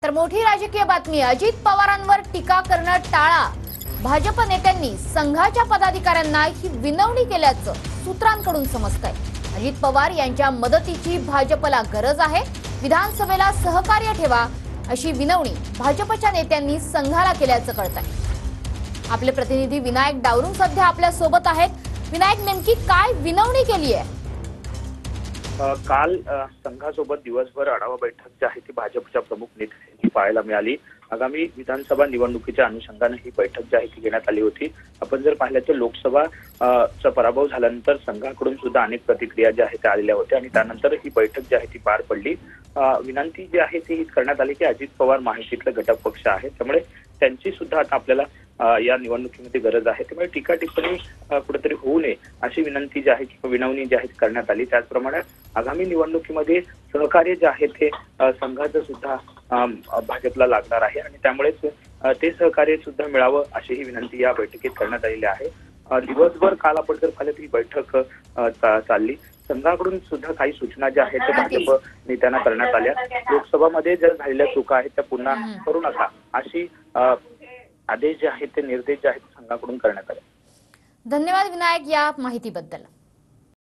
तर मोठी राजकीय बातमी, अजित पवारांवर टीका करणं टाळा। भाजप नेत्यांनी संघाच्या पदाधिकाऱ्यांना ही विनवणी केल्याचं सूत्रांकडून समजतंय। अजित पवार यांच्या मदतीची भाजपला गरज आहे, विधानसभेला सहकार्य ठेवा अशी विनवणी भाजपच्या नेत्यांनी संघाला केल्याचं कळतंय। आपले प्रतिनिधी विनायक डावरून सध्या आपल्या सोबत आहेत। विनायक, नेमकी काय विनवणी केली आहे? काल संघासोबत दिवसभर आढावा बैठक जी आहे ती भाजपच्या प्रमुख नेत्यांनी पाहायला मिळाली। आगामी विधानसभा निवडणुकीच्या अनुषंगाने ही बैठक जी आहे ती घेण्यात आली होती। आपण जर पाहिलं तर लोकसभा चा पराभव झाल्यानंतर संघाकडून सुद्धा अनेक प्रतिक्रिया ज्या आहेत त्या आलेल्या होत्या आणि त्यानंतर ही बैठक जी आहे ती पार पडली। विनंती जी आहे ती करण्यात आली की अजित पवार माहितीतला घटक पक्ष आहे, त्यामुळे त्यांची सुद्धा आता आपल्याला या निवडणुकीमध्ये गरज आहे, त्यामुळे टीका टिप्पणी कुठेतरी होऊ नये अशी विनंती जी आहे किंवा विनवणी जी आहे करण्यात आली। त्याचप्रमाणे आगामी निवडणुकीमध्ये सहकार्य जे आहे ते संघाचं सुद्धा भाजपला लागणार आहे आणि त्यामुळेच ते सहकार्य सुद्धा मिळावं अशी ही विनंती या बैठकीत करण्यात आलेली आहे। दिवसभर काल आपण जर पाहिलं तर ही बैठक चालली। संघाकडून सुद्धा काही सूचना ज्या आहेत त्या भाजप नेत्यांना करण्यात आल्या। लोकसभामध्ये जर झालेल्या चुका आहेत त्या पुन्हा करू नका अशी आदेश जे आहेत ते निर्देश जे आहेत संघाकडून करण्यात आले। धन्यवाद विनायक या माहितीबद्दल।